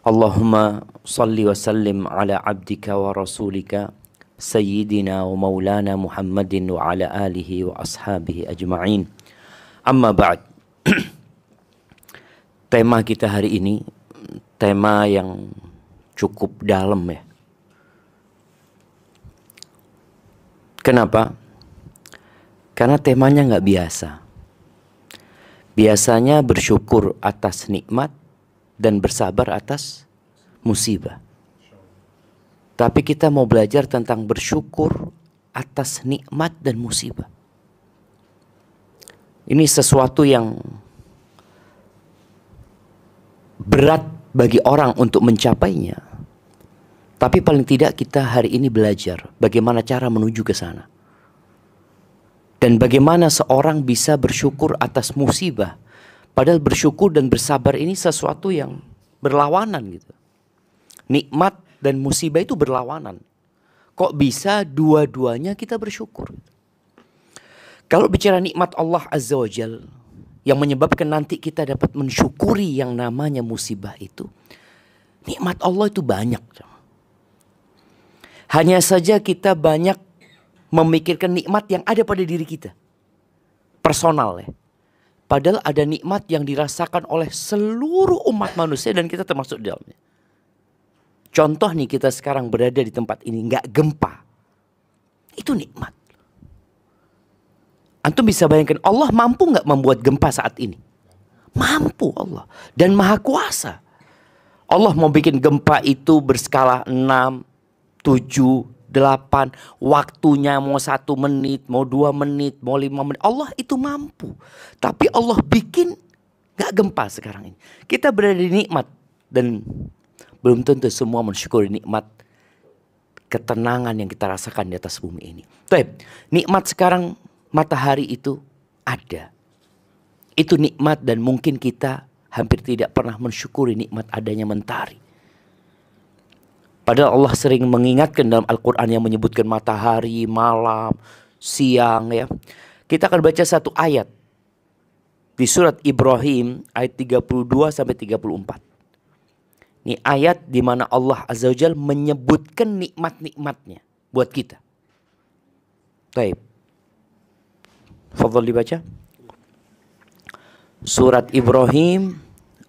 Allahumma salli wa sallim ala abdika wa rasulika Sayyidina wa maulana Muhammadin wa ala alihi wa ashabihi ajma'in. Amma ba'd. Tema kita hari ini tema yang cukup dalam ya. Kenapa? Karena temanya nggak biasa. Biasanya bersyukur atas nikmat dan bersabar atas musibah. Tapi kita mau belajar tentang bersyukur atas nikmat dan musibah. Ini sesuatu yang berat bagi orang untuk mencapainya. Tapi paling tidak kita hari ini belajar bagaimana cara menuju ke sana. Dan bagaimana seorang bisa bersyukur atas musibah. Padahal bersyukur dan bersabar ini sesuatu yang berlawanan gitu. Nikmat dan musibah itu berlawanan. Kok bisa dua-duanya kita bersyukur? Kalau bicara nikmat Allah Azza wa Jal yang menyebabkan nanti kita dapat mensyukuri yang namanya musibah itu, nikmat Allah itu banyak. Hanya saja kita banyak memikirkan nikmat yang ada pada diri kita. Personal ya. Padahal ada nikmat yang dirasakan oleh seluruh umat manusia dan kita termasuk di dalamnya. Contoh nih, kita sekarang berada di tempat ini nggak gempa. Itu nikmat. Antum bisa bayangkan Allah mampu nggak membuat gempa saat ini? Mampu Allah. Dan maha kuasa. Allah mau bikin gempa itu berskala 6, 7, 8. Waktunya mau 1 menit, mau 2 menit, mau 5 menit. Allah itu mampu. Tapi Allah bikin nggak gempa sekarang ini. Kita berada di nikmat. Dan belum tentu semua mensyukuri nikmat ketenangan yang kita rasakan di atas bumi ini. Baik, nikmat sekarang matahari itu ada. Itu nikmat dan mungkin kita hampir tidak pernah mensyukuri nikmat adanya mentari. Padahal Allah sering mengingatkan dalam Al-Quran yang menyebutkan matahari, malam, siang ya. Kita akan baca satu ayat di surat Ibrahim ayat 32 sampai 34. Ini ayat di mana Allah Azza wa Jalla menyebutkan nikmat-nikmatnya buat kita. Baik. Fadhal dibaca. Surat Ibrahim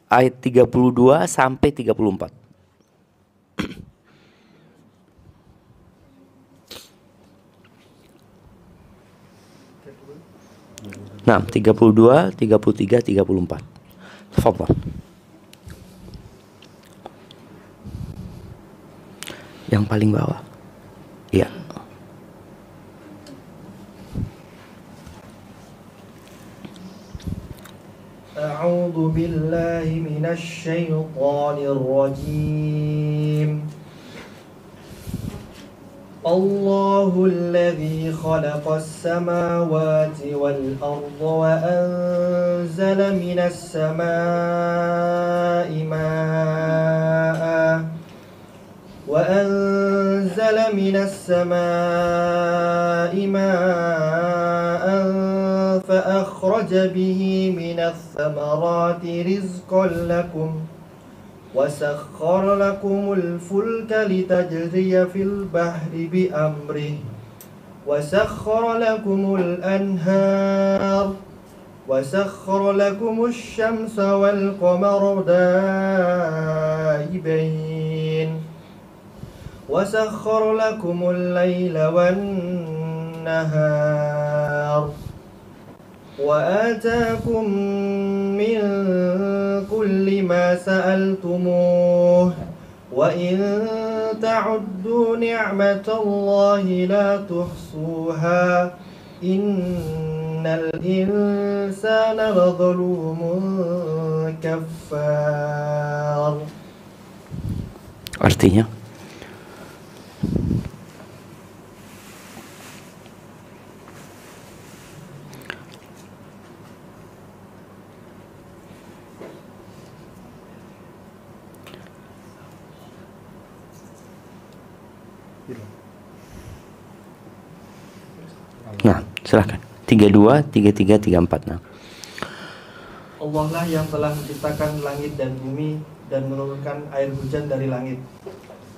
ayat 32 sampai 34. Nah, 32, 33, 34. Fadhal. Yang paling bawah. Iya. A'udzu billahi minasy syaithanir rajim. Allahul ladzi khalaqas samawati wal arda wa anzala minas samaa'i maa'a وأنزل من السماء ماء فأخرج به من الثمرات رزقا لكم وسخر لكم الفلك لتجري في البحر بأمره وسخر لكم الأنهار وسخر لكم الشمس والقمر دائبين وسخر لكم الليل والنهار وآتاكم من كل ما سألتموه وإن تعدوا نعمة الله لا تحصوها إن الإنسان لظلوم كفار. Artinya Nah, silahkan. 32, 33, 34. Nah. Allah lah yang telah menciptakan langit dan bumi dan menurunkan air hujan dari langit.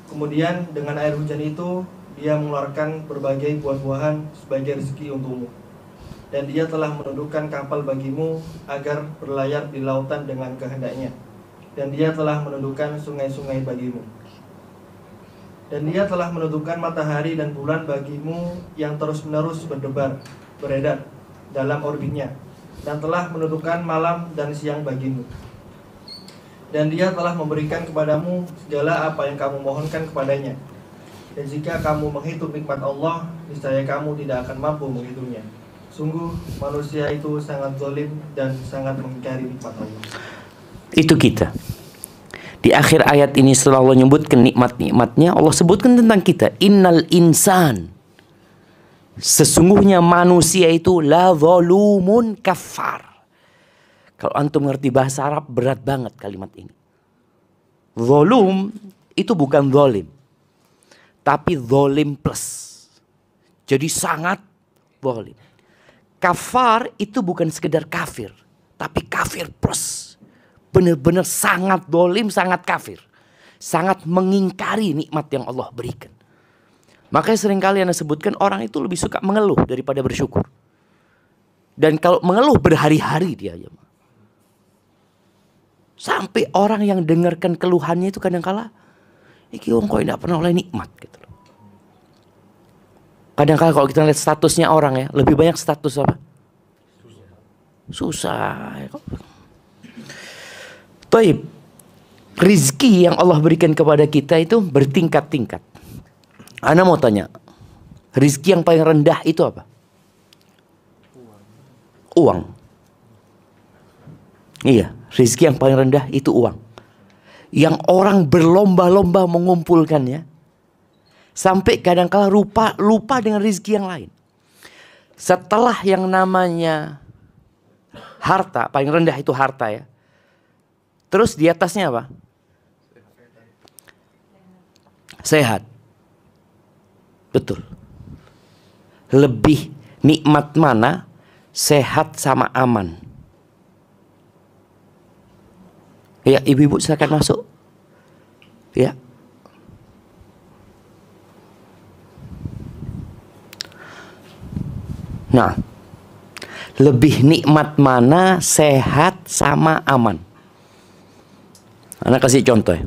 Kemudian dengan air hujan itu Dia mengeluarkan berbagai buah-buahan sebagai rezeki untukmu. Dan Dia telah menundukkan kapal bagimu agar berlayar di lautan dengan kehendaknya. Dan Dia telah menundukkan sungai-sungai bagimu. Dan Dia telah menundukkan matahari dan bulan bagimu yang terus-menerus beredar dalam orbitnya. Dan telah menundukkan malam dan siang bagimu. Dan Dia telah memberikan kepadamu segala apa yang kamu mohonkan kepadanya. Dan jika kamu menghitung nikmat Allah, niscaya kamu tidak akan mampu menghitungnya. Sungguh manusia itu sangat zalim dan sangat mengingkari nikmat Allah. Itu kita. Di akhir ayat ini setelah Allah menyebutkan nikmat-nikmatnya, Allah sebutkan tentang kita. Innal insan. Sesungguhnya manusia itu la zalumun kafar. Kalau antum ngerti bahasa Arab, berat banget kalimat ini. Zalum itu bukan zalim, tapi zalim plus. Jadi sangat zalim. Kafar itu bukan sekedar kafir, tapi kafir plus. Benar-benar sangat zalim, sangat kafir. Sangat mengingkari nikmat yang Allah berikan. Makanya seringkali Anda sebutkan orang itu lebih suka mengeluh daripada bersyukur. Dan kalau mengeluh berhari-hari dia aja. Sampai orang yang dengarkan keluhannya itu kadang-kala, iki wong kok tidak pernah oleh nikmat gitu loh. Kadang-kala kalau kita lihat statusnya orang ya, lebih banyak status apa? Susah. Taib. Rizki yang Allah berikan kepada kita itu bertingkat-tingkat. Ana mau tanya, rizki yang paling rendah itu apa? Uang. Iya, rizki yang paling rendah itu uang. Yang orang berlomba-lomba mengumpulkannya. Sampai kadang-kala lupa dengan rizki yang lain. Setelah yang namanya harta, paling rendah itu harta ya. Terus di atasnya apa? Sehat. Betul. Lebih nikmat mana? Sehat sama aman. Ya, ibu-ibu silakan masuk. Ya. Nah, lebih nikmat mana? Sehat sama aman. Ana kasih contoh ya.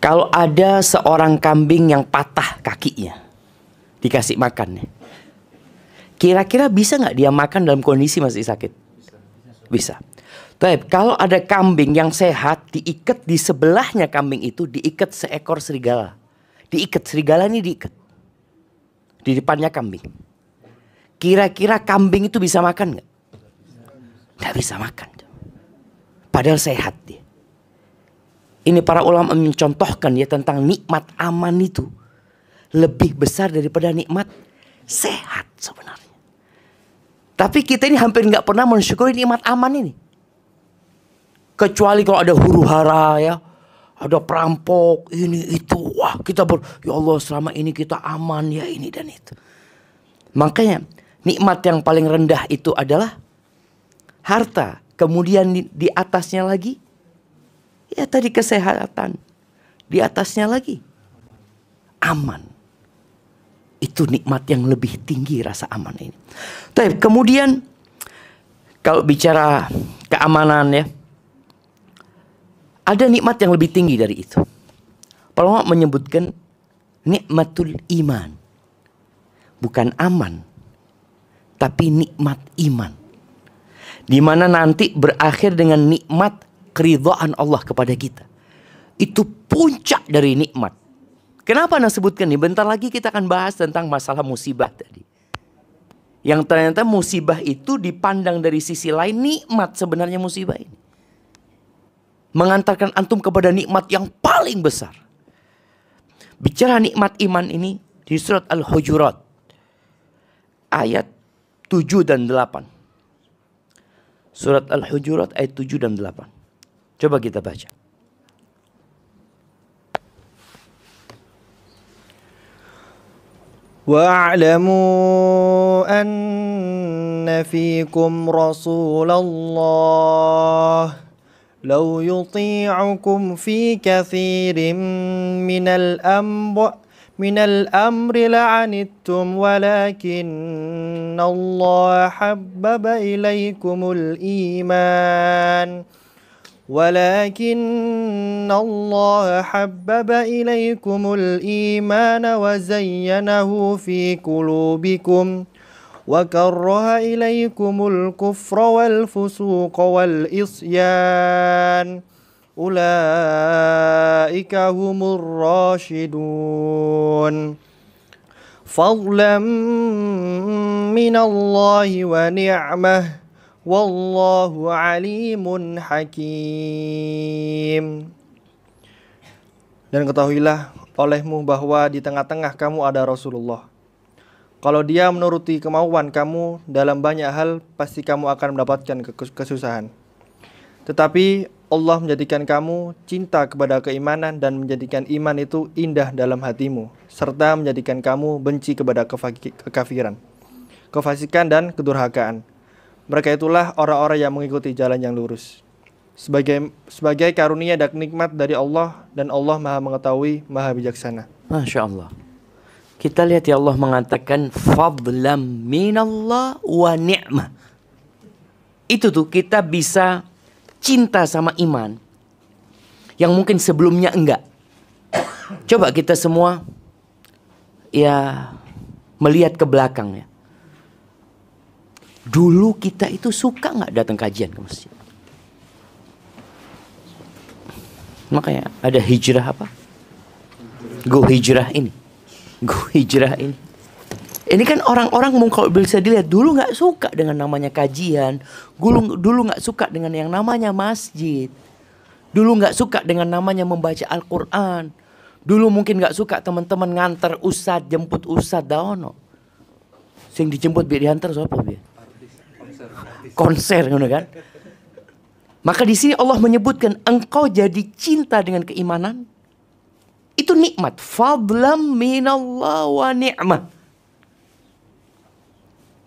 Kalau ada seorang kambing yang patah kakinya, dikasih makan ya. Kira-kira bisa nggak dia makan dalam kondisi masih sakit? Bisa. Tapi kalau ada kambing yang sehat, diikat di sebelahnya kambing itu, diikat seekor serigala. Diikat, serigala ini diikat. Di depannya kambing. Kira-kira kambing itu bisa makan nggak? Nggak bisa makan. Padahal sehat dia. Ini para ulama mencontohkan ya tentang nikmat aman itu lebih besar daripada nikmat sehat sebenarnya. Tapi kita ini hampir nggak pernah mensyukuri nikmat aman ini. Kecuali kalau ada huru hara ya, ada perampok ini itu, wah kita ya Allah selama ini kita aman ya ini dan itu. Makanya nikmat yang paling rendah itu adalah harta. Kemudian di atasnya lagi, ya tadi kesehatan. Di atasnya lagi, aman. Itu nikmat yang lebih tinggi rasa aman ini. Tapi kemudian, kalau bicara keamanan ya, ada nikmat yang lebih tinggi dari itu. Para ulama menyebutkan nikmatul iman. Bukan aman, tapi nikmat iman. Di mana nanti berakhir dengan nikmat keridhaan Allah kepada kita. Itu puncak dari nikmat. Kenapa Anda sebutkan ini? Bentar lagi kita akan bahas tentang masalah musibah tadi. Yang ternyata musibah itu dipandang dari sisi lain nikmat sebenarnya musibah ini. Mengantarkan antum kepada nikmat yang paling besar. Bicara nikmat iman ini di surat Al-Hujurat. Ayat 7 dan 8. Surat Al-Hujurat ayat 7 dan 8. Coba kita baca. Wa'lamu anna fikum Rasulullah لو يطيعكم في كثير من الأمر لعنتم ولكن الله حبب إليكم الإيمان وزينه في قلوبكم وكره إليكم الكفر والفسوق والعصيان أولئك هم الراشدون فضلا من الله ونعمه والله عليم حكيم. Dan ketahuilah olehmu bahwa di tengah-tengah kamu ada Rasulullah. Kalau dia menuruti kemauan kamu dalam banyak hal, pasti kamu akan mendapatkan kesusahan. Tetapi Allah menjadikan kamu cinta kepada keimanan dan menjadikan iman itu indah dalam hatimu, serta menjadikan kamu benci kepada kekafiran, kefasikan dan kedurhakaan. Mereka itulah orang-orang yang mengikuti jalan yang lurus. Sebagai karunia dan nikmat dari Allah, dan Allah Maha mengetahui, Maha bijaksana. Masya Allah. Kita lihat ya, Allah mengatakan fadlam minallah wa ni'mah. Itu tuh kita bisa cinta sama iman yang mungkin sebelumnya enggak. Coba kita semua ya melihat ke belakang ya. Dulu kita itu suka nggak datang kajian ke masjid? Makanya ada hijrah apa? Go hijrah ini. Go hijrah ini. Ini kan orang-orang kalau bisa dilihat dulu nggak suka dengan namanya kajian. Dulu nggak suka dengan yang namanya masjid. Dulu nggak suka dengan namanya membaca Al-Quran. Dulu mungkin nggak suka teman-teman nganter ustad, jemput ustad daono. Sing dijemput biar diantar siapa biar? Konser kan? Maka di sini Allah menyebutkan engkau jadi cinta dengan keimanan. Itu nikmat. Fadlam minallah wa ni'mah.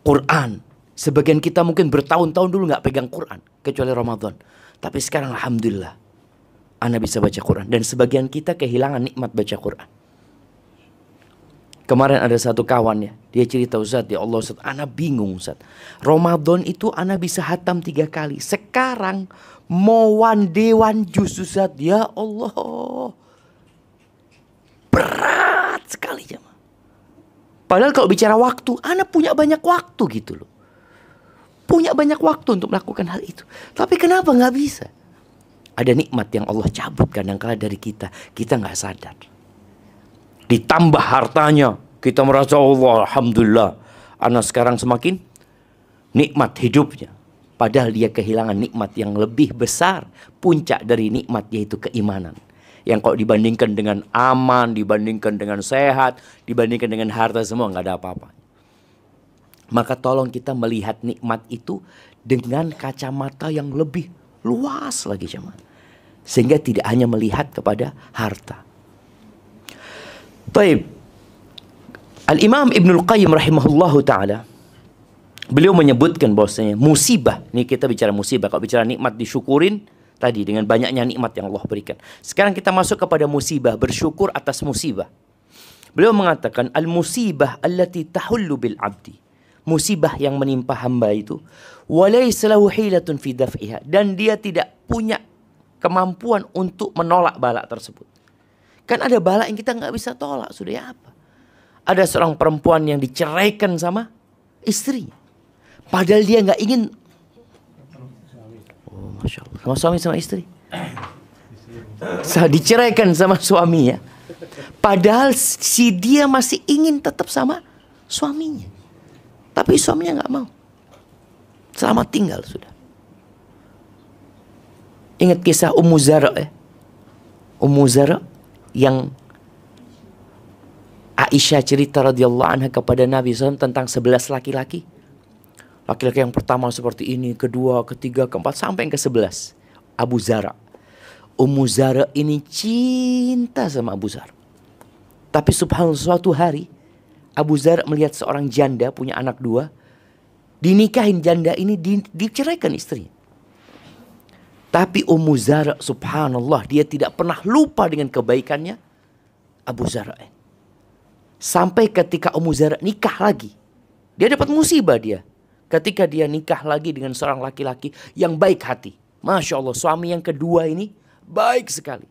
Quran. Sebagian kita mungkin bertahun-tahun dulu nggak pegang Quran. Kecuali Ramadan. Tapi sekarang alhamdulillah. Ana bisa baca Quran. Dan sebagian kita kehilangan nikmat baca Quran. Kemarin ada satu kawan ya. Dia cerita, Ustaz, ya Allah Ustaz, ana bingung Ustaz. Ramadan itu ana bisa hatam 3 kali. Sekarang mau one day one juz Ustaz. Ya Allah. Berat sekali jemaah. Padahal kalau bicara waktu, ana punya banyak waktu gitu loh. Punya banyak waktu untuk melakukan hal itu. Tapi kenapa nggak bisa? Ada nikmat yang Allah cabut kadang-kala dari kita. Kita nggak sadar. Ditambah hartanya, kita merasa Allah, alhamdulillah, anak sekarang semakin nikmat hidupnya. Padahal dia kehilangan nikmat yang lebih besar, puncak dari nikmat yaitu keimanan. Yang kalau dibandingkan dengan aman, dibandingkan dengan sehat, dibandingkan dengan harta, semua nggak ada apa-apa. Maka tolong kita melihat nikmat itu dengan kacamata yang lebih luas lagi jemaah. Sehingga tidak hanya melihat kepada harta. Baik. Al-Imam Ibnul Qayyim rahimahullahu ta'ala, beliau menyebutkan bahwasanya musibah, ini kita bicara musibah, kalau bicara nikmat disyukurin tadi dengan banyaknya nikmat yang Allah berikan. Sekarang kita masuk kepada musibah, bersyukur atas musibah. Beliau mengatakan al-musibah allati tahullu bil abdi. Musibah yang menimpa hamba itu walaysa lahu hilatun fi daf'iha, dan dia tidak punya kemampuan untuk menolak bala tersebut. Kan ada bala yang kita nggak bisa tolak, sudah ya apa? Ada seorang perempuan yang diceraikan sama istri. Padahal dia nggak ingin. Oh, Masya Allah. Sama suami sama istri. Diceraikan sama suami ya. Padahal si dia masih ingin tetap sama suaminya. Tapi suaminya nggak mau. Selamat tinggal sudah. Ingat kisah Ummu Zara ya. Ummu Zara yang Aisyah cerita radhiyallahu anha kepada Nabi SAW tentang 11 laki-laki. Laki-laki yang pertama seperti ini, kedua, ketiga, keempat, sampai yang ke-11. Abu Zara. Ummu Zara ini cinta sama Abu Zara. Tapi subhanallah suatu hari Abu Zara melihat seorang janda punya anak 2. Dinikahin janda ini, diceraikan istrinya. Tapi Ummu Zara, subhanallah, dia tidak pernah lupa dengan kebaikannya Abu Zara. Sampai ketika Ummu Zara nikah lagi, dia dapat musibah dia. Ketika dia nikah lagi dengan seorang laki-laki yang baik hati. Masya Allah, suami yang kedua ini baik sekali.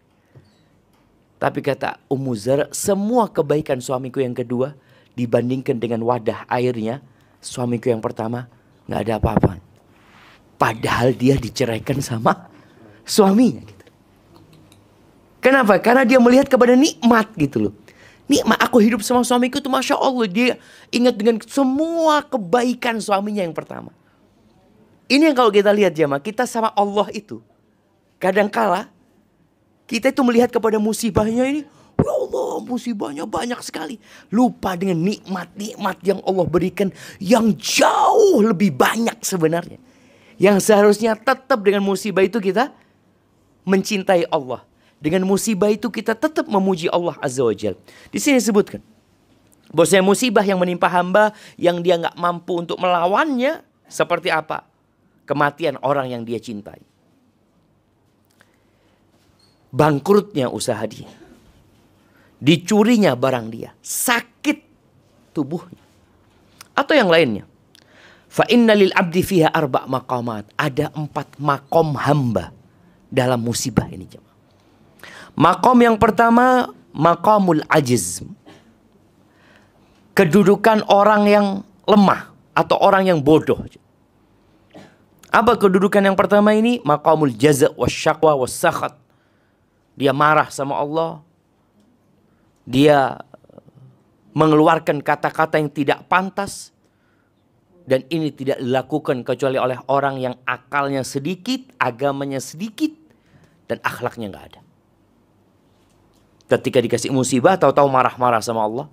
Tapi kata Ummu Zara, semua kebaikan suamiku yang kedua dibandingkan dengan wadah airnya suamiku yang pertama, nggak ada apa-apa. Padahal dia diceraikan sama suaminya. Gitu. Kenapa? Karena dia melihat kepada nikmat gitu loh. Nikmat aku hidup sama suamiku itu Masya Allah. Dia ingat dengan semua kebaikan suaminya yang pertama. Ini yang kalau kita lihat jemaah, kita sama Allah itu kadangkala kita itu melihat kepada musibahnya ini, ya Allah musibahnya banyak sekali. Lupa dengan nikmat-nikmat yang Allah berikan yang jauh lebih banyak sebenarnya. Yang seharusnya tetap dengan musibah itu kita mencintai Allah. Dengan musibah itu kita tetap memuji Allah Azza wa Jalla. Di sini disebutkan bahwasanya musibah yang menimpa hamba yang dia nggak mampu untuk melawannya seperti apa? Kematian orang yang dia cintai. Bangkrutnya usaha dia. Dicurinya barang dia. Sakit tubuhnya. Atau yang lainnya. Fa inna lil abdi fiha arba' maqamat. Ada 4 makom hamba dalam musibah ini. Makom yang pertama, maqamul ajiz. Kedudukan orang yang lemah atau orang yang bodoh. Apa kedudukan yang pertama ini? Maqamul jaza' wasyaqwa wassakhat. Dia marah sama Allah. Dia mengeluarkan kata-kata yang tidak pantas. Dan ini tidak dilakukan kecuali oleh orang yang akalnya sedikit, agamanya sedikit, dan akhlaknya nggak ada. Ketika dikasih musibah, tahu-tahu marah-marah sama Allah.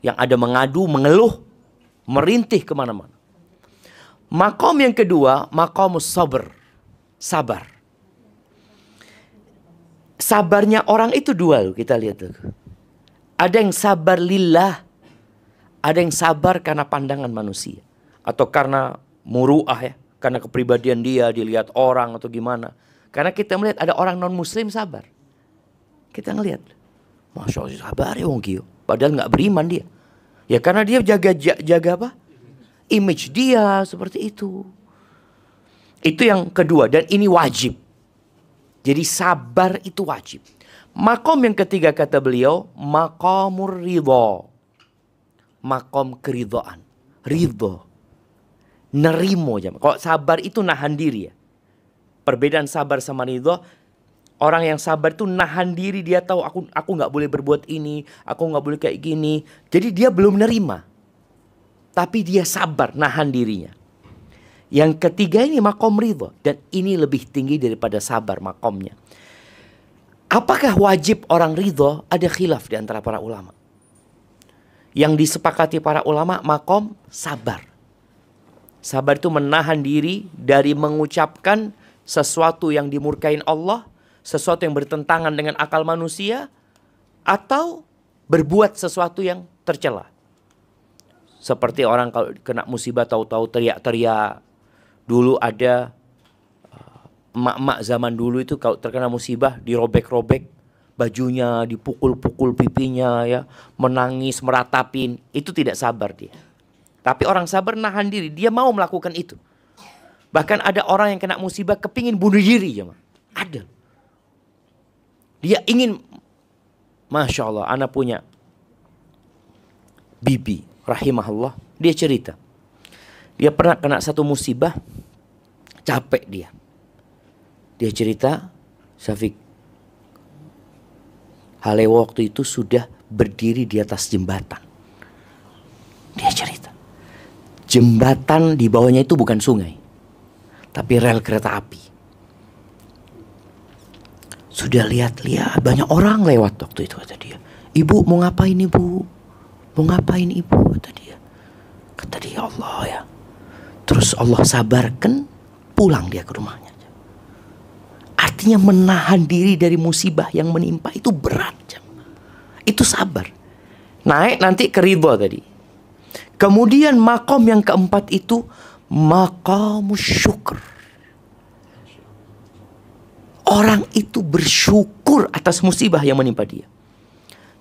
Yang ada mengadu, mengeluh, merintih kemana-mana. Makom yang kedua, maqamus sabr. Sabar. Sabarnya orang itu dua loh, kita lihat tuh. Ada yang sabar lillah. Ada yang sabar karena pandangan manusia. Atau karena muru'ah ya. Karena kepribadian dia, dilihat orang atau gimana. Karena kita melihat ada orang non muslim sabar. Kita ngelihat. Masya Allah sabar ya wong Gio. Padahal gak beriman dia. Ya karena dia jaga apa? Image dia seperti itu. Itu yang kedua. Dan ini wajib. Jadi sabar itu wajib. Makom yang ketiga kata beliau, maqamur ridho. Makom keridhaan. Ridho. Nerimo. Kalau sabar itu nahan diri ya. Perbedaan sabar sama ridho. Orang yang sabar itu nahan diri. Dia tahu aku gak boleh berbuat ini. Aku gak boleh kayak gini. Jadi dia belum nerima. Tapi dia sabar nahan dirinya. Yang ketiga ini makom ridho. Dan ini lebih tinggi daripada sabar makomnya. Apakah wajib orang ridho? Ada khilaf di antara para ulama. Yang disepakati para ulama makom sabar. Sabar itu menahan diri dari mengucapkan sesuatu yang dimurkain Allah. Sesuatu yang bertentangan dengan akal manusia. Atau berbuat sesuatu yang tercela. Seperti orang kalau kena musibah tahu-tahu teriak-teriak. Dulu ada emak-emak zaman dulu itu kalau terkena musibah dirobek-robek bajunya, dipukul-pukul pipinya ya, menangis, meratapin. Itu tidak sabar dia. Tapi orang sabar nahan diri, dia mau melakukan itu. Bahkan ada orang yang kena musibah kepingin bunuh diri ya, ada. Dia ingin, Masya Allah, anak punya bibi rahimahullah, dia cerita. Dia pernah kena satu musibah, capek dia. Dia cerita, Syafiq, Halewa waktu itu sudah berdiri di atas jembatan. Dia cerita. Jembatan di bawahnya itu bukan sungai. Tapi rel kereta api. Sudah lihat-lihat banyak orang lewat waktu itu kata dia. Ibu mau ngapain ibu? Mau ngapain ibu? Kata dia. Kata dia Allah ya. Terus Allah sabarkan pulang dia ke rumahnya. Artinya menahan diri dari musibah yang menimpa itu berat. Itu sabar. Naik nanti ke ridho tadi. Kemudian makom yang keempat itu maqamus syukur. Orang itu bersyukur atas musibah yang menimpa dia.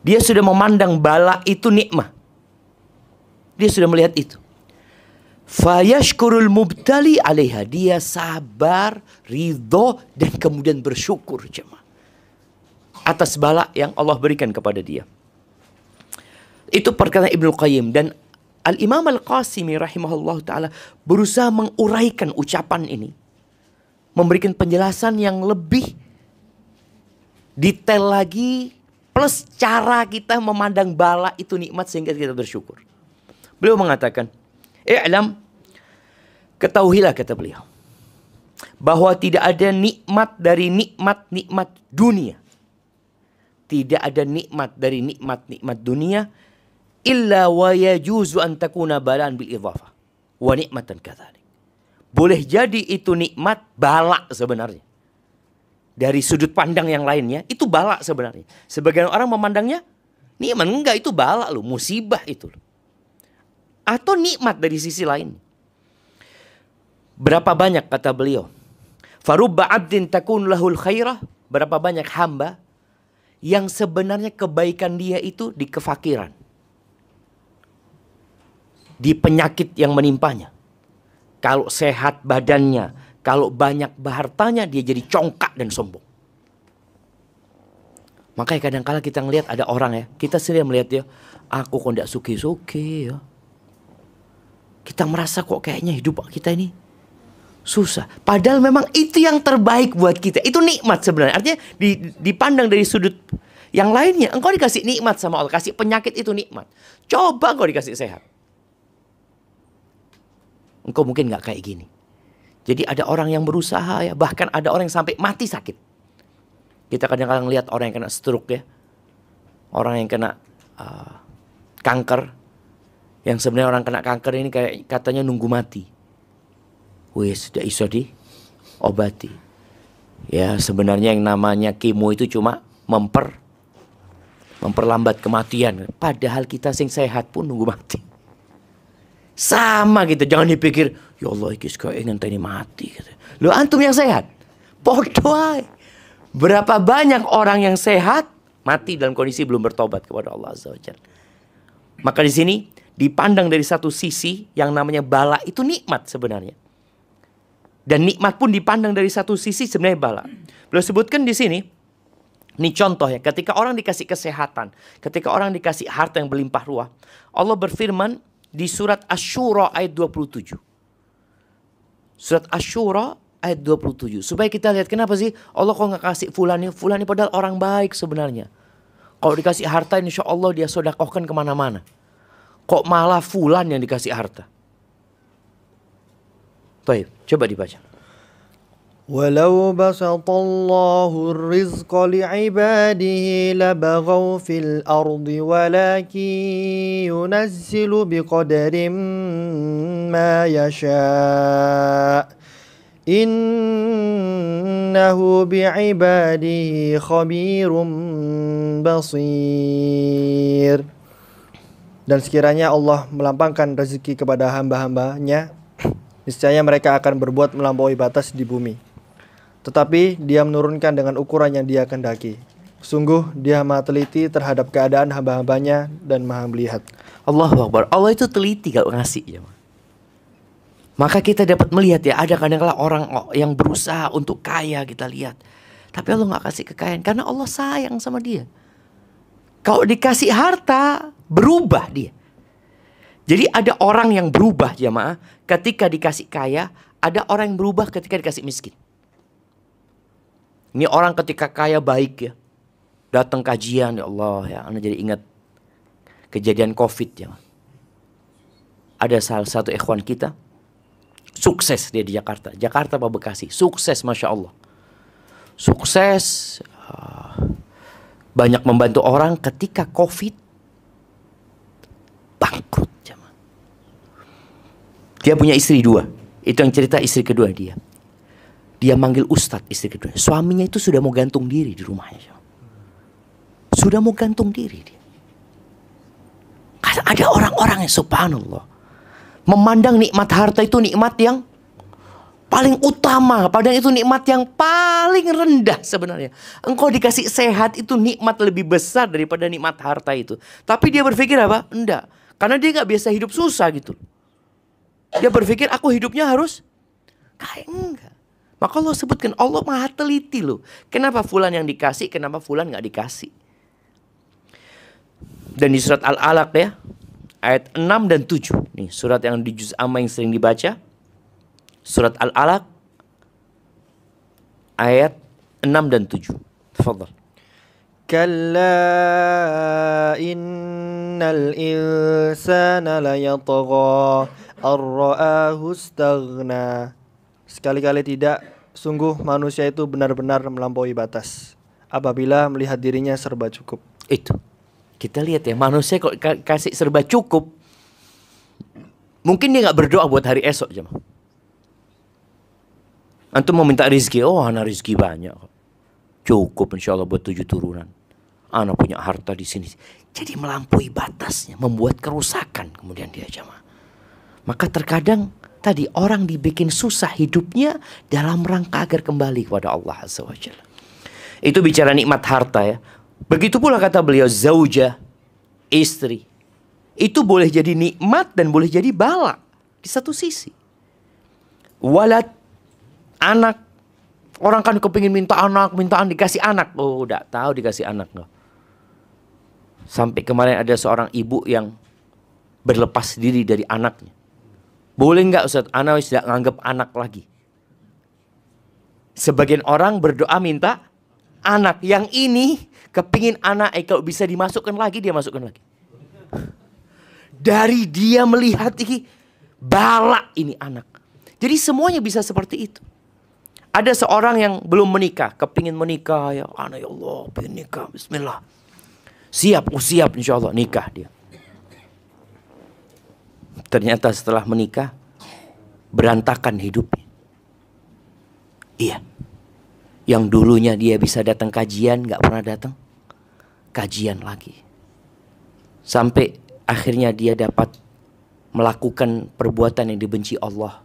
Dia sudah memandang bala itu nikmah. Dia sudah melihat itu. Fayashkurul mubtali alaiha. Dia sabar, ridho, dan kemudian bersyukur jemaah atas bala yang Allah berikan kepada dia. Itu perkataan Ibnu Qayyim. Dan Al-Imam Al-Qasimi rahimahullah ta'ala berusaha menguraikan ucapan ini, memberikan penjelasan yang lebih detail lagi, plus cara kita memandang bala itu nikmat sehingga kita bersyukur. Beliau mengatakan, "I'lam," ketahuilah kata beliau, bahwa tidak ada nikmat dari nikmat-nikmat dunia. Tidak ada nikmat dari nikmat-nikmat dunia illa wa yajuzu an takuna balan bil idhafah wa nikmatan kadzalik. Boleh jadi itu nikmat bala sebenarnya. Dari sudut pandang yang lainnya itu bala sebenarnya. Sebagian orang memandangnya nikmat, enggak, itu bala loh, musibah itu loh. Atau nikmat dari sisi lain. Berapa banyak kata beliau, farubba abdin takun lahul khairah, berapa banyak hamba yang sebenarnya kebaikan dia itu di kefakiran, di penyakit yang menimpanya. Kalau sehat badannya, kalau banyak hartanya, dia jadi congkak dan sombong. Makanya kadang-kala kita ngelihat ada orang ya, kita sering melihat dia, aku kok tidak suki-suki ya. Kita merasa kok kayaknya hidup kita ini susah. Padahal memang itu yang terbaik buat kita. Itu nikmat sebenarnya. Artinya dipandang dari sudut yang lainnya. Engkau dikasih nikmat sama Allah. Kasih penyakit itu nikmat. Coba engkau dikasih sehat. Engkau mungkin gak kayak gini. Jadi ada orang yang berusaha ya. Bahkan ada orang yang sampai mati sakit. Kita kadang-kadang lihat orang yang kena stroke ya. Orang yang kena kanker. Yang sebenarnya orang kena kanker ini kayak katanya nunggu mati. Wes, tidak iso diobati. Ya sebenarnya yang namanya kemo itu cuma memperlambat kematian. Padahal kita sing sehat pun nunggu mati. Sama gitu, jangan dipikir, ya Allah iki kok ingin tadi mati. Gitu. Lo antum yang sehat, podo ae. Berapa banyak orang yang sehat mati dalam kondisi belum bertobat kepada Allah Azza wa Jalla. Maka di sini dipandang dari satu sisi yang namanya bala itu nikmat sebenarnya. Dan nikmat pun dipandang dari satu sisi sebenarnya bala. Beliau sebutkan di sini, ini contoh ya, ketika orang dikasih kesehatan, ketika orang dikasih harta yang berlimpah ruah, Allah berfirman di surat Asy-Syura ayat 27. Surat Asy-Syura ayat 27. Supaya kita lihat kenapa sih Allah kok nggak kasih fulan ini padahal orang baik sebenarnya. Kalau dikasih harta insya Allah dia sedekahkan kemana-mana. Kok malah fulan yang dikasih harta? Baik, coba dibaca. Walau basatallahu rizqa li'ibadihi labaghaw fil ardi walakin yunazzilu biqadarin ma yasha' innahu bi'ibadihi khabirum basir. Dan sekiranya Allah melampangkan rezeki kepada hamba-hambanya, niscaya mereka akan berbuat melampaui batas di bumi. Tetapi dia menurunkan dengan ukuran yang dia kehendaki. Sungguh dia maha teliti terhadap keadaan hamba-hambanya dan maha melihat. Allahu Akbar. Allah itu teliti kalau ngasih ya. Maka kita dapat melihat ya, ada kadang-kadang orang yang berusaha untuk kaya kita lihat. Tapi Allah gak kasih kekayaan karena Allah sayang sama dia. Kalau dikasih harta, berubah dia. Jadi ada orang yang berubah jemaah ketika dikasih kaya. Ada orang yang berubah ketika dikasih miskin. Ini orang ketika kaya baik ya. Datang kajian ya Allah ya. Anda jadi ingat kejadian COVID ya. Ada salah satu ikhwan kita. Sukses dia di Jakarta. Jakarta apa Bekasi. Sukses Masya Allah. Sukses. Banyak membantu orang ketika COVID. Bangkrut. Dia punya istri 2. Itu yang cerita istri kedua dia. Dia manggil ustadz istri kedua. Suaminya itu sudah mau gantung diri di rumahnya. Sudah mau gantung diri dia. Karena ada orang-orang yang subhanallah memandang nikmat harta itu nikmat yang paling utama, padahal itu nikmat yang paling rendah sebenarnya. Engkau dikasih sehat itu nikmat lebih besar daripada nikmat harta itu. Tapi dia berpikir apa? Enggak. Karena dia nggak biasa hidup susah gitu. Dia berpikir aku hidupnya harus kayak enggak. Maka Allah sebutkan, Allah maha teliti loh. Kenapa fulan yang dikasih, kenapa fulan nggak dikasih. Dan di surat Al-Alaq ya, ayat 6 dan 7. Nih surat yang di juz amma yang sering dibaca. Surat Al-Alaq ayat 6 dan 7. Tafadhal. Kalla innal insana layatgha ar-ra'ahu istaghna. Sekali-kali tidak, sungguh manusia itu benar-benar melampaui batas apabila melihat dirinya serba cukup. Itu. Kita lihat ya, manusia kok kasih serba cukup, mungkin dia nggak berdoa buat hari esok jemaah. Antum mau minta rezeki, oh anak rezeki banyak, cukup insya Allah buat 7 turunan. Anak punya harta di sini. Jadi melampaui batasnya, membuat kerusakan kemudian dia jemaah. Maka terkadang tadi orang dibikin susah hidupnya dalam rangka agar kembali kepada Allah Azza wa Jalla. Itu bicara nikmat harta ya. Begitu pula kata beliau, zaujah, istri. Itu boleh jadi nikmat dan boleh jadi bala di satu sisi. Walad, anak. Orang kan kepingin minta anak, dikasih anak. Oh, udah tahu dikasih anak loh. Sampai kemarin ada seorang ibu yang berlepas diri dari anaknya. Boleh nggak Ustaz? Anak tidak nganggap anak lagi. Sebagian orang berdoa minta anak. Yang ini kepingin anak, kalau bisa dimasukkan lagi, dia masukkan lagi. Dari dia melihat ini bala ini anak. Jadi semuanya bisa seperti itu. Ada seorang yang belum menikah, kepingin menikah, ya anak ya Allah, pengen nikah, bismillah. Siap insya Allah nikah dia. Ternyata setelah menikah berantakan hidupnya. Iya. Yang dulunya dia bisa datang kajian, gak pernah datang kajian lagi. Sampai akhirnya dia dapat melakukan perbuatan yang dibenci Allah.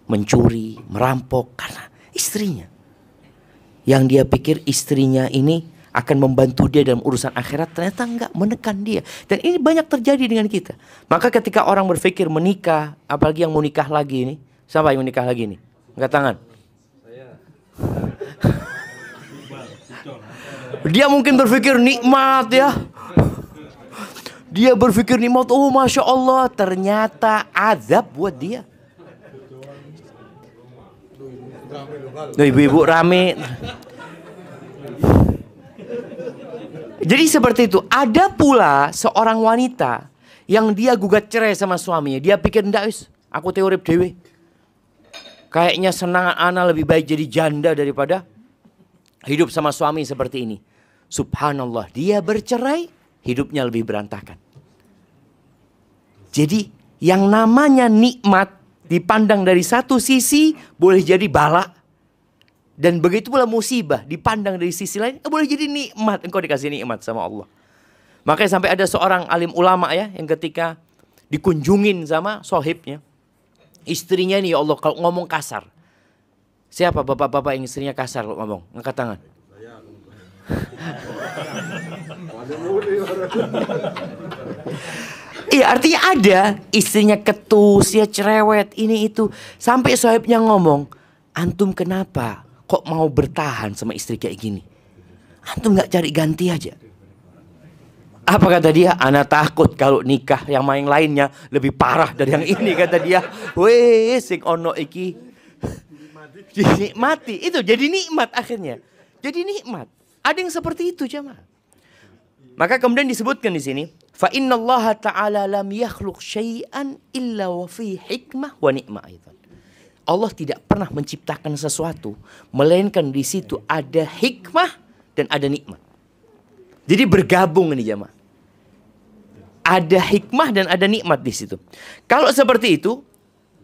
Mencuri, merampok karena istrinya. Yang dia pikir istrinya ini akan membantu dia dalam urusan akhirat, ternyata enggak, menekan dia. Dan ini banyak terjadi dengan kita. Maka ketika orang berpikir menikah, apalagi yang mau nikah lagi ini, siapa yang menikah lagi ini? Angkat tangan. Dia mungkin berpikir nikmat ya. Dia berpikir nikmat, oh Masya Allah. Ternyata azab buat dia. Ibu-ibu rame. Jadi seperti itu. Ada pula seorang wanita yang dia gugat cerai sama suaminya. Dia pikir, ndak wis, aku teori dewe. Kayaknya senang anak lebih baik jadi janda daripada hidup sama suami seperti ini. Subhanallah, dia bercerai, hidupnya lebih berantakan. Jadi yang namanya nikmat dipandang dari satu sisi boleh jadi bala. Dan begitu pula musibah dipandang dari sisi lain boleh jadi nikmat. Engkau dikasih nikmat sama Allah. Makanya sampai ada seorang alim ulama ya, yang ketika dikunjungin sama sohibnya, istrinya ini ya Allah kalau ngomong kasar. Siapa bapak-bapak yang istrinya kasar kalau ngomong? Angkat tangan. Iya, artinya ada istrinya ketus, ya cerewet, ini itu. Sampai sohibnya ngomong, antum kenapa kok mau bertahan sama istri kayak gini? Antum gak cari ganti aja? Apa kata dia? Ana takut kalau nikah yang main lainnya lebih parah dari yang ini, kata dia. Weh, sing ono iki dinikmati. Itu jadi nikmat akhirnya. Jadi nikmat. Ada yang seperti itu jemaah. Maka kemudian disebutkan di sini, fa innallaha ta'ala lam yakhluq syai'an illa wa fi hikmah wa ni'mah aidan. Allah tidak pernah menciptakan sesuatu melainkan di situ ada hikmah dan ada nikmat. Jadi bergabung ini jemaah. Ada hikmah dan ada nikmat di situ. Kalau seperti itu,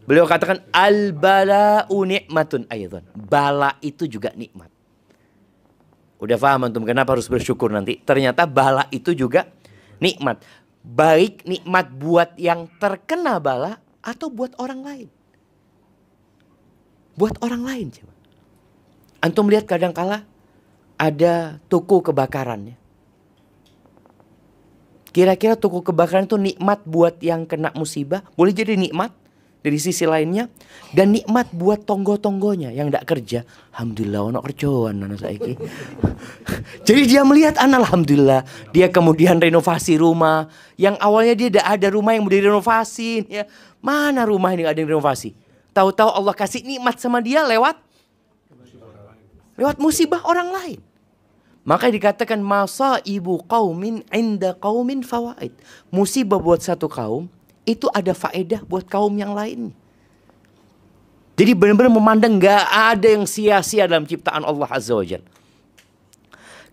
beliau katakan al-bala'u ni'matun aidan. Bala itu juga nikmat. Udah paham antum kenapa harus bersyukur nanti? Ternyata bala itu juga nikmat. Baik nikmat buat yang terkena bala atau buat orang lain. buat orang lain. Antum lihat kadangkala ada toko kebakaran ya. Kira-kira toko kebakaran itu nikmat buat yang kena musibah, boleh jadi nikmat dari sisi lainnya, dan nikmat buat tonggo-tonggonya yang tidak kerja. Alhamdulillah anak kerjaan anak saiki. Jadi dia melihat alhamdulillah, dia kemudian renovasi rumah yang awalnya dia tidak ada rumah yang mau direnovasi ya. Mana rumah ini ada yang renovasi? Tahu-tahu Allah kasih nikmat sama dia lewat musibah orang lain. Maka dikatakan masaibu qaumin inda qaumin fawaid. Musibah buat satu kaum itu ada faedah buat kaum yang lain. Jadi benar-benar memandang gak ada yang sia-sia dalam ciptaan Allah Azza wa Jalla.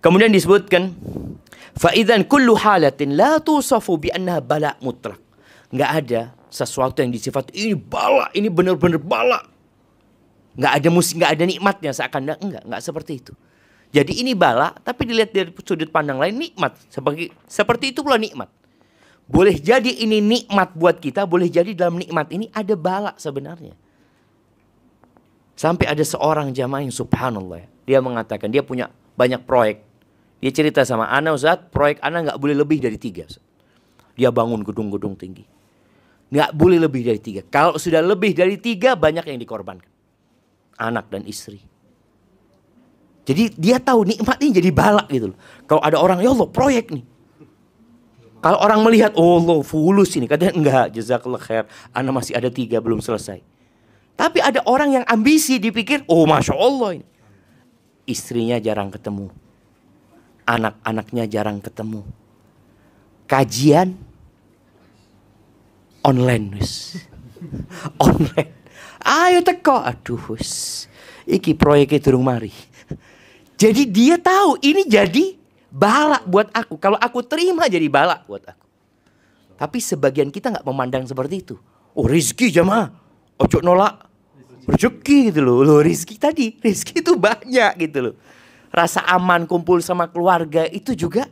Kemudian disebutkan fa idzan kullu halatin la tusafu bi annaha bala mutlaq. Gak ada sesuatu yang disifat ini bala, ini benar-benar bala. Gak ada nikmatnya seakan enggak seperti itu. Jadi ini bala, tapi dilihat dari sudut pandang lain nikmat. Seperti itu pula nikmat. Boleh jadi ini nikmat buat kita, boleh jadi dalam nikmat ini ada bala sebenarnya. Sampai ada seorang jamaah yang subhanallah, dia mengatakan dia punya banyak proyek. Dia cerita sama ana, Ustaz, proyek ana nggak boleh lebih dari 3. Ustaz. Dia bangun gedung-gedung tinggi. Nggak boleh lebih dari 3. Kalau sudah lebih dari 3 banyak yang dikorbankan. Anak dan istri. Jadi dia tahu nikmat ini jadi bala gitu loh. Kalau ada orang, ya Allah proyek nih. Kalau orang melihat, oh Allah fulus ini. Katanya enggak, jazakallah khair. Ana masih ada 3 belum selesai. Tapi ada orang yang ambisi dipikir, oh Masya Allah ini. Istrinya jarang ketemu. Anak-anaknya jarang ketemu. Kajian online wis. Online. Ayo teko. Aduh wis. Iki proyeknya durung mari. Jadi dia tahu ini jadi bala buat aku. Kalau aku terima jadi bala buat aku. Tapi sebagian kita nggak memandang seperti itu. Oh rizki jamaah. Ojo nolak rezeki gitu loh. Loh rizki tadi. Rizki itu banyak gitu loh. Rasa aman kumpul sama keluarga itu juga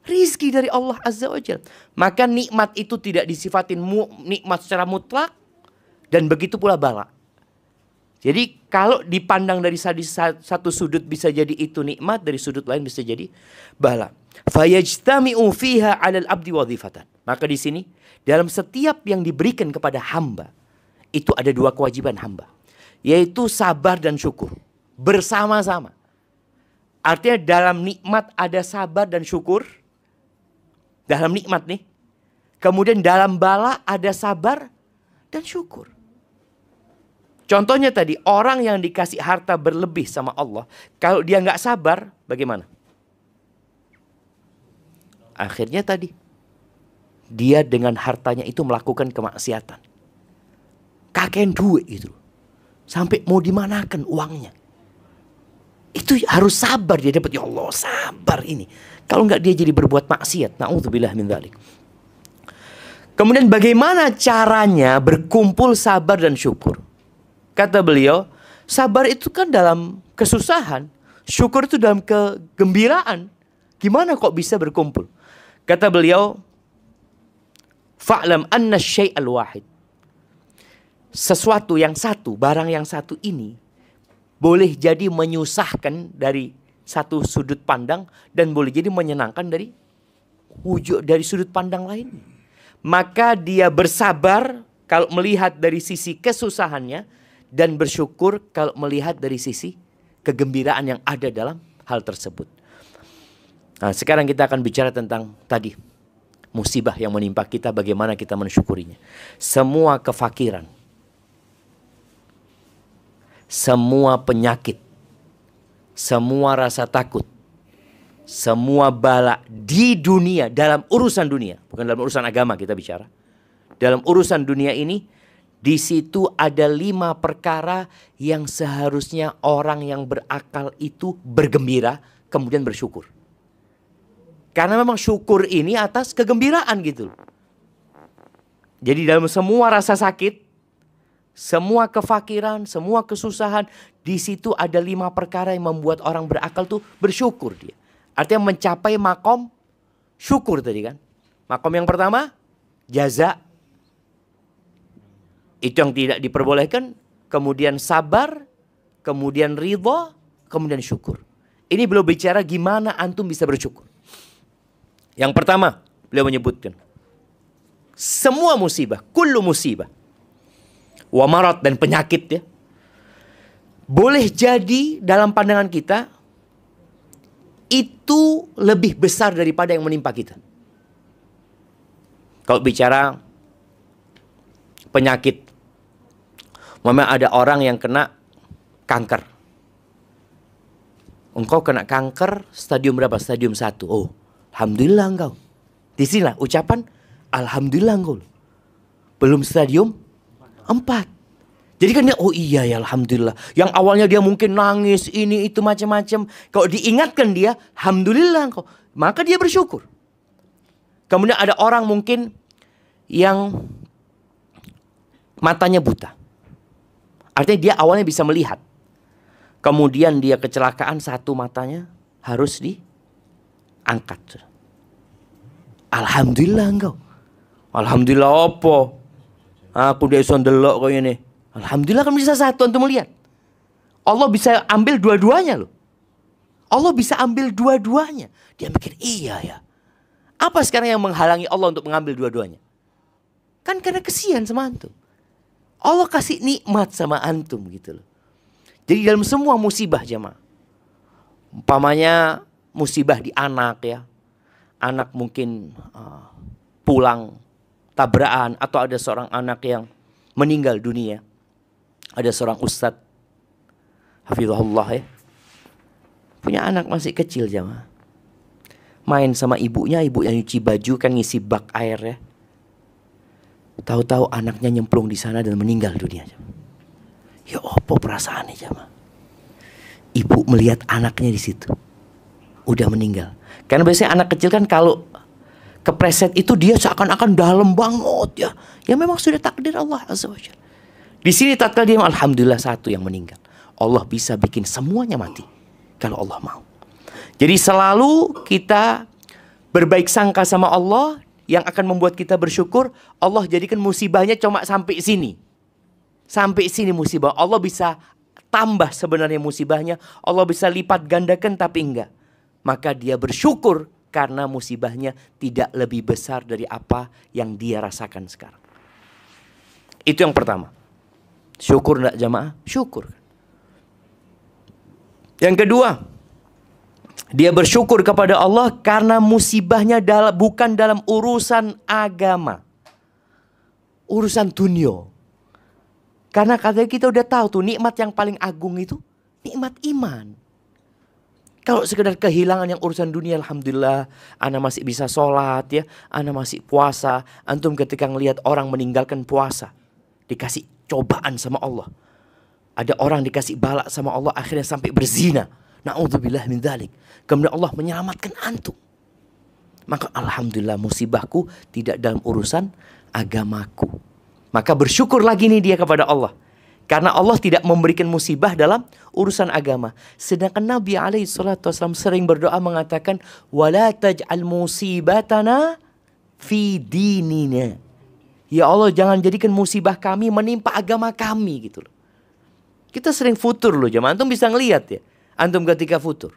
rizki dari Allah Azza wa Jalla. Maka nikmat itu tidak disifatin nikmat secara mutlak. Dan begitu pula bala. Jadi kalau dipandang dari satu sudut bisa jadi itu nikmat, dari sudut lain bisa jadi bala. Fayajtami'u fiha 'alal abdi wadhifatan. Maka di sini dalam setiap yang diberikan kepada hamba itu ada 2 kewajiban hamba, yaitu sabar dan syukur bersama-sama. Artinya dalam nikmat ada sabar dan syukur. Dalam nikmat nih. Kemudian dalam bala ada sabar dan syukur. Contohnya tadi, orang yang dikasih harta berlebih sama Allah, kalau dia nggak sabar, bagaimana? Akhirnya tadi, dia dengan hartanya itu melakukan kemaksiatan. Kakean duit itu. Sampai mau dimanakan uangnya. Itu harus sabar dia dapat. Ya Allah, sabar ini. Kalau nggak dia jadi berbuat maksiat. Na'udzubillah min dzalik. Kemudian bagaimana caranya berkumpul sabar dan syukur? Kata beliau, sabar itu kan dalam kesusahan, syukur itu dalam kegembiraan. Gimana kok bisa berkumpul? Kata beliau, fa'lam anna syai'al wahid. Sesuatu yang satu, barang yang satu ini boleh jadi menyusahkan dari satu sudut pandang dan boleh jadi menyenangkan dari sudut pandang lain. Maka dia bersabar kalau melihat dari sisi kesusahannya, dan bersyukur kalau melihat dari sisi kegembiraan yang ada dalam hal tersebut. Nah, sekarang kita akan bicara tentang tadi musibah yang menimpa kita, bagaimana kita mensyukurinya. Semua kefakiran, semua penyakit, semua rasa takut, semua bala di dunia, dalam urusan dunia, bukan dalam urusan agama kita bicara. Dalam urusan dunia ini, di situ ada 5 perkara yang seharusnya orang yang berakal itu bergembira, kemudian bersyukur. Karena memang syukur ini atas kegembiraan gitu. Jadi dalam semua rasa sakit, semua kefakiran, semua kesusahan, di situ ada 5 perkara yang membuat orang berakal tuh bersyukur dia. Artinya mencapai makom syukur tadi kan. Makom yang pertama, jaza. Itu yang tidak diperbolehkan, kemudian sabar, kemudian ridha, kemudian syukur. Ini belum bicara gimana antum bisa bersyukur. Yang pertama, beliau menyebutkan semua musibah, kullu musibah, wa marad, dan penyakit ya, boleh jadi dalam pandangan kita itu lebih besar daripada yang menimpa kita. Kalau bicara penyakit, memang ada orang yang kena kanker. Engkau kena kanker stadium berapa? Stadium 1. Oh, alhamdulillah engkau. Di sinilah ucapan alhamdulillah engkau. Belum stadium 4. Jadi kan dia, oh iya ya alhamdulillah. Yang awalnya dia mungkin nangis, ini itu macam-macam. Kalau diingatkan dia, alhamdulillah engkau, maka dia bersyukur. Kemudian ada orang mungkin yang matanya buta. Artinya dia awalnya bisa melihat. Kemudian dia kecelakaan, satu matanya harus diangkat. Alhamdulillah engkau. Alhamdulillah apa? Aku dia iso ndelok koyo ngene. Alhamdulillah kan bisa satu untuk melihat. Allah bisa ambil dua-duanya loh. Allah bisa ambil dua-duanya. Dia mikir, iya ya. Apa sekarang yang menghalangi Allah untuk mengambil dua-duanya? Kan karena kesian sama antum. Allah kasih nikmat sama antum gitu loh. Jadi dalam semua musibah jemaah, umpamanya musibah di anak ya, anak mungkin pulang tabrakan, atau ada seorang anak yang meninggal dunia. Ada seorang ustadz, hafizahullah ya, punya anak masih kecil jemaah, main sama ibunya nyuci baju kan, ngisi bak air ya. Tahu-tahu anaknya nyemplung di sana dan meninggal dunia jemaah. Ya apa perasaannya jemaah? Ibu melihat anaknya di situ udah meninggal. Karena biasanya anak kecil kan kalau kepreset itu dia seakan-akan dalam banget ya. Ya memang sudah takdir Allah Azza wa Jalla. Di sini tatkala dia alhamdulillah satu yang meninggal. Allah bisa bikin semuanya mati kalau Allah mau. Jadi selalu kita berbaik sangka sama Allah yang akan membuat kita bersyukur. Allah jadikan musibahnya cuma sampai sini. Sampai sini musibah. Allah bisa tambah sebenarnya musibahnya. Allah bisa lipat gandakan tapi enggak. Maka dia bersyukur karena musibahnya tidak lebih besar dari apa yang dia rasakan sekarang. Itu yang pertama. Syukur enggak jamaah? Syukur. Yang kedua, dia bersyukur kepada Allah karena musibahnya bukan dalam urusan agama. Urusan dunia. Karena katanya kita udah tahu tuh nikmat yang paling agung itu nikmat iman. Kalau sekedar kehilangan yang urusan dunia, alhamdulillah, ana masih bisa sholat ya, ana masih puasa. Antum ketika ngelihat orang meninggalkan puasa, dikasih cobaan sama Allah. Ada orang dikasih balak sama Allah akhirnya sampai berzina. Na'udzubillah min dzalik. Kemudian Allah menyelamatkan antum. Maka alhamdulillah musibahku tidak dalam urusan agamaku. Maka bersyukur lagi nih dia kepada Allah. Karena Allah tidak memberikan musibah dalam urusan agama. Sedangkan Nabi SAW sering berdoa mengatakan, وَلَا تَجْعَلْ مُصِيبَتَنَا فِي دِينِنَا. Ya Allah, jangan jadikan musibah kami menimpa agama kami gitu loh. Kita sering futur loh jemaah. Antum bisa ngelihat ya. Antum ketika futur.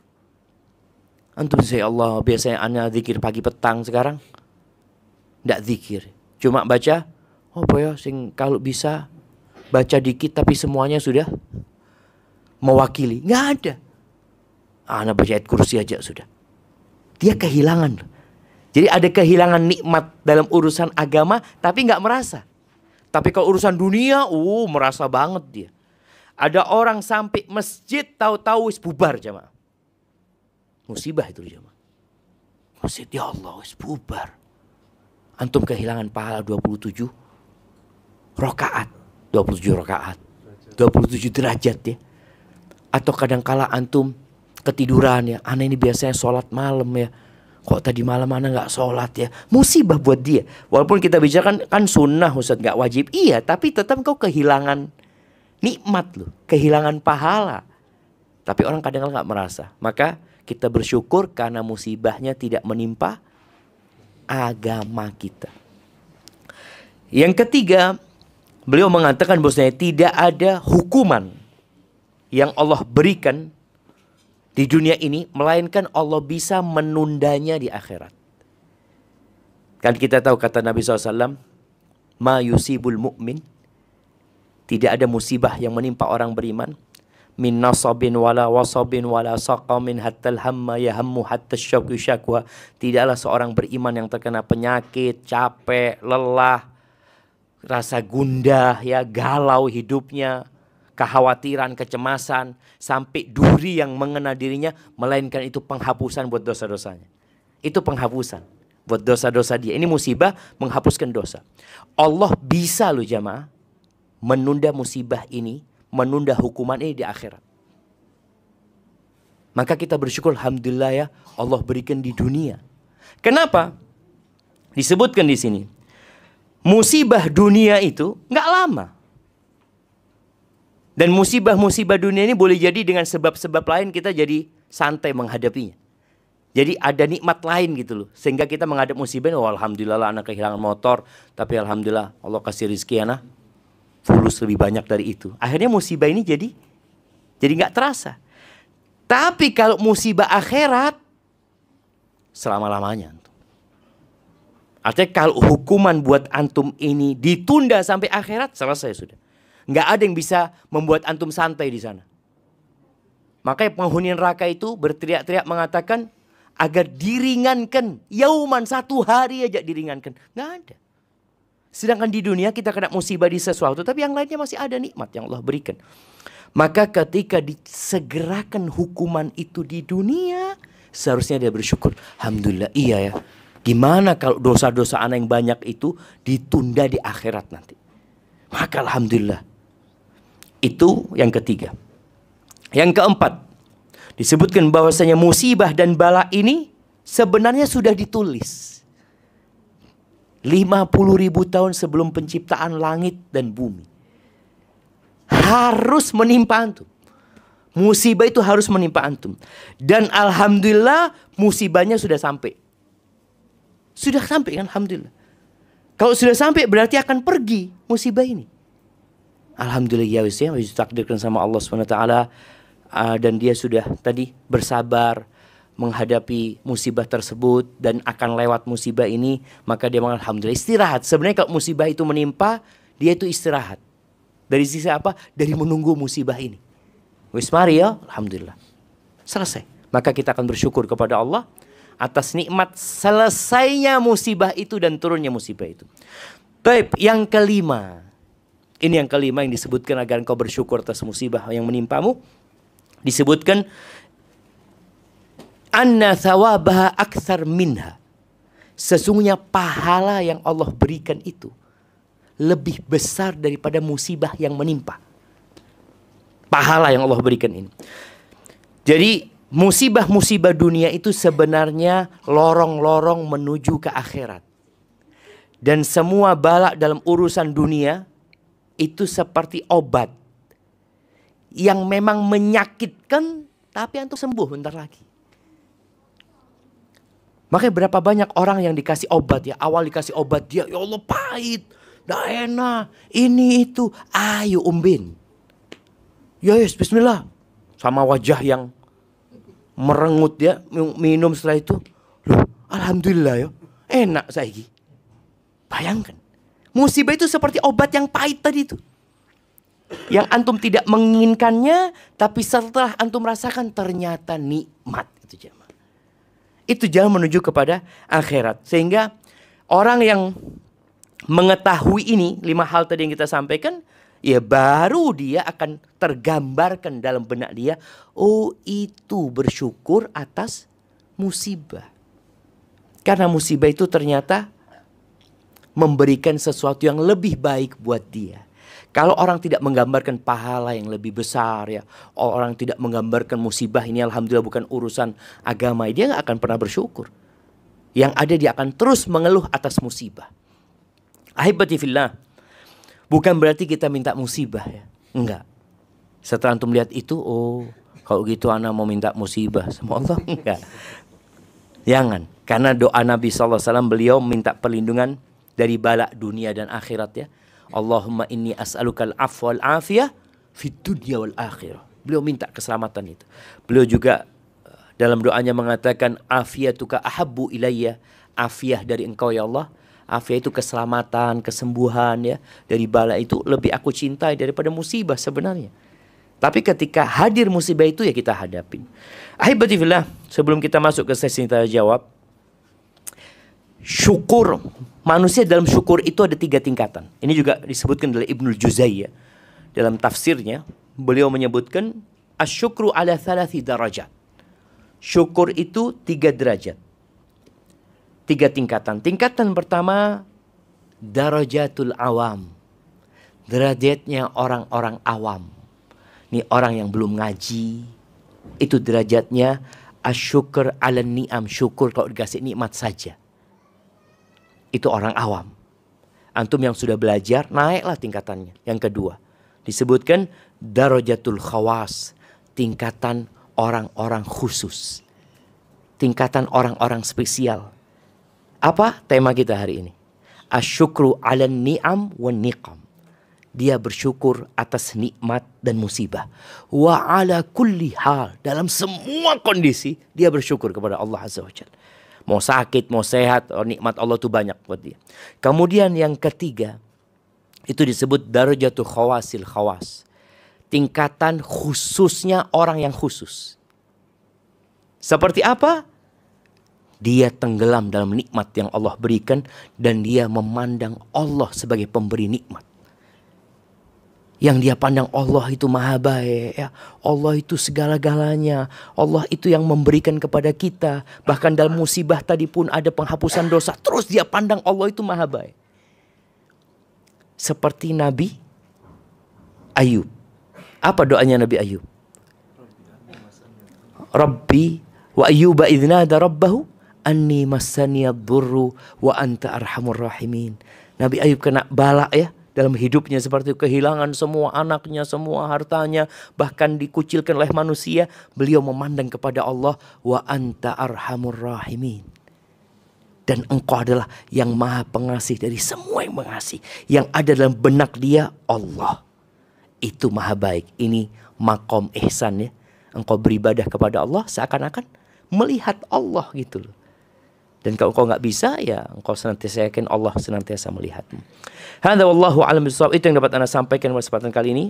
Antum ya Allah, biasanya ana zikir pagi petang, sekarang ndak zikir. Cuma baca, apa ya, sing kalau bisa baca dikit tapi semuanya sudah mewakili. Nggak ada. Ana baca ayat kursi aja sudah. Dia kehilangan. Jadi ada kehilangan nikmat dalam urusan agama tapi nggak merasa. Tapi kalau urusan dunia, merasa banget dia. Ada orang sampai masjid tahu-tahu wis bubar jemaah. Musibah itu jemaah. Masjid ya Allah wis bubar. Antum kehilangan pahala 27 rakaat. 27 rakaat. 27 derajat ya. Atau kadangkala antum ketiduran ya. Ana ini biasanya sholat malam ya. Kok tadi malam ana nggak sholat ya. Musibah buat dia. Walaupun kita bicara kan sunnah Ustaz, nggak wajib. Iya, tapi tetap kau kehilangan nikmat loh, kehilangan pahala. Tapi orang kadang nggak merasa. Maka kita bersyukur karena musibahnya tidak menimpa agama kita. Yang ketiga, Beliau mengatakan bahwasanya tidak ada hukuman yang Allah berikan di dunia ini, melainkan Allah bisa menundanya di akhirat. Kan kita tahu kata Nabi SAW, ma yusibul mu'min, tidak ada musibah yang menimpa orang beriman, min nasabin wala wasabin wala saqamin hatta alhamma yahammu hatta syauqu syakwa. Tidaklah seorang beriman yang terkena penyakit, capek, lelah, rasa gundah, ya, galau hidupnya, kekhawatiran, kecemasan, sampai duri yang mengena dirinya, melainkan itu penghapusan buat dosa-dosanya. Itu penghapusan buat dosa-dosa dia. Ini musibah menghapuskan dosa. Allah bisa loh jamaah menunda musibah ini, menunda hukuman ini di akhirat. Maka kita bersyukur, alhamdulillah ya, Allah berikan di dunia. Kenapa? Disebutkan di sini, musibah dunia itu nggak lama. Dan musibah-musibah dunia ini boleh jadi dengan sebab-sebab lain kita jadi santai menghadapinya. Jadi ada nikmat lain gitu loh. Sehingga kita menghadap musibah, oh alhamdulillah lah anak kehilangan motor, tapi alhamdulillah Allah kasih rezeki anak fulus lebih banyak dari itu. Akhirnya musibah ini jadi nggak terasa. Tapi kalau musibah akhirat, selama-lamanya. Artinya kalau hukuman buat antum ini ditunda sampai akhirat, selesai sudah. Nggak ada yang bisa membuat antum santai di sana. Makanya penghuni neraka itu berteriak-teriak mengatakan agar diringankan. Yauman, satu hari aja diringankan. Nggak ada. Sedangkan di dunia kita kena musibah di sesuatu, tapi yang lainnya masih ada nikmat yang Allah berikan. Maka ketika disegerakan hukuman itu di dunia, seharusnya dia bersyukur. Alhamdulillah, iya ya. Gimana kalau dosa-dosa anak yang banyak itu ditunda di akhirat nanti? Maka alhamdulillah. Itu yang ketiga. Yang keempat, disebutkan bahwasanya musibah dan bala ini sebenarnya sudah ditulis 50.000 tahun sebelum penciptaan langit dan bumi. Harus menimpa antum. Musibah itu harus menimpa antum. Dan alhamdulillah musibahnya sudah sampai. Sudah sampai kan, alhamdulillah. Kalau sudah sampai berarti akan pergi musibah ini. Alhamdulillah ya wis ya, ditakdirkan sama Allah SWT. Dan dia sudah tadi bersabar menghadapi musibah tersebut dan akan lewat musibah ini, maka dia mengatakan alhamdulillah, istirahat. Sebenarnya kalau musibah itu menimpa, dia itu istirahat. Dari sisi apa? Dari menunggu musibah ini. Wis mari ya, alhamdulillah. Selesai. Maka kita akan bersyukur kepada Allah atas nikmat selesainya musibah itu dan turunnya musibah itu. Baik, yang kelima. Ini yang kelima yang disebutkan agar engkau bersyukur atas musibah yang menimpamu. Disebutkan anna thawabaha aktsar minha. Sesungguhnya pahala yang Allah berikan itu lebih besar daripada musibah yang menimpa. Pahala yang Allah berikan ini. Jadi musibah-musibah dunia itu sebenarnya lorong-lorong menuju ke akhirat. Dan semua bala dalam urusan dunia itu seperti obat yang memang menyakitkan, tapi antum sembuh bentar lagi. Makanya berapa banyak orang yang dikasih obat ya, awal dikasih obat dia, ya Allah pahit, dah enak, ini itu, ayo umbin. Ya yes, bismillah. Sama wajah yang merengut ya, minum setelah itu, loh, alhamdulillah ya, enak saiki. Bayangkan. Musibah itu seperti obat yang pahit tadi itu. Yang antum tidak menginginkannya, tapi setelah antum rasakan ternyata nikmat. Itu jemaah. Itu jalan menuju kepada akhirat. Sehingga orang yang mengetahui ini, 5 hal tadi yang kita sampaikan, ya baru dia akan tergambarkan dalam benak dia, oh itu bersyukur atas musibah. Karena musibah itu ternyata memberikan sesuatu yang lebih baik buat dia. Kalau orang tidak menggambarkan pahala yang lebih besar ya, orang tidak menggambarkan musibah ini alhamdulillah bukan urusan agama, dia nggak akan pernah bersyukur. Yang ada dia akan terus mengeluh atas musibah. Ahibati fillah, bukan berarti kita minta musibah ya, enggak. Setelah antum lihat itu, oh kalau gitu ana mau minta musibah sama Allah, enggak. Jangan, karena doa Nabi SAW beliau minta perlindungan dari bala dunia dan akhirat ya. Allahumma inni as'alukal afwa wal afiyah fid dunya wal akhirah. Beliau minta keselamatan itu. Beliau juga dalam doanya mengatakan afiyatuka ahabbu ilayya, afiyah dari engkau ya Allah. Afiyah itu keselamatan, kesembuhan ya dari bala itu lebih aku cintai daripada musibah sebenarnya. Tapi ketika hadir musibah itu ya kita hadapin. Ahibati fillah, sebelum kita masuk ke sesi tanya jawab, syukur, manusia dalam syukur itu ada 3 tingkatan. Ini juga disebutkan oleh Ibnul Juzai ya. Dalam tafsirnya beliau menyebutkan asyukru ala 3 darajat. Syukur itu 3 derajat. 3 tingkatan. Tingkatan pertama, darajatul awam. Derajatnya orang-orang awam. Ini orang yang belum ngaji. Itu derajatnya asyukur ala ni'am. Syukur kalau dikasih nikmat saja. Itu orang awam. Antum yang sudah belajar, naiklah tingkatannya. Yang kedua, disebutkan darajatul khawas. Tingkatan orang-orang khusus. Tingkatan orang-orang spesial. Apa tema kita hari ini? Asyukru ala ni'am wa niqam. Dia bersyukur atas nikmat dan musibah. Wa ala kulli hal. Dalam semua kondisi, dia bersyukur kepada Allah Azza wa Jalla. Mau sakit, mau sehat, nikmat Allah itu banyak buat dia. Kemudian yang ketiga, itu disebut darajatul khawasil khawas. Tingkatan khususnya orang yang khusus. Seperti apa? Dia tenggelam dalam nikmat yang Allah berikan dan dia memandang Allah sebagai pemberi nikmat. Yang dia pandang Allah itu maha baik, ya. Allah itu segala-galanya. Allah itu yang memberikan kepada kita. Bahkan dalam musibah tadi pun ada penghapusan dosa. Terus dia pandang Allah itu maha baik. Seperti Nabi Ayub. Apa doanya Nabi Ayub? Rabbi wa ayyuba idznada rabbahu anni massaniyad durru wa anta arhamur rahimin. Nabi Ayub kena bala ya dalam hidupnya, seperti kehilangan semua anaknya, semua hartanya, bahkan dikucilkan oleh manusia. Beliau memandang kepada Allah, wa anta arhamur rahimin. Dan engkau adalah yang maha pengasih dari semua yang mengasihi. Yang ada dalam benak dia Allah. Itu maha baik. Ini makom ihsan ya. Engkau beribadah kepada Allah seakan-akan melihat Allah gitu loh. Dan kalau engkau nggak bisa, ya engkau senantiasa yakin Allah senantiasa melihatmu. Hadza wallahu a'lam bishawab. Itu yang dapat Anda sampaikan pada kesempatan kali ini.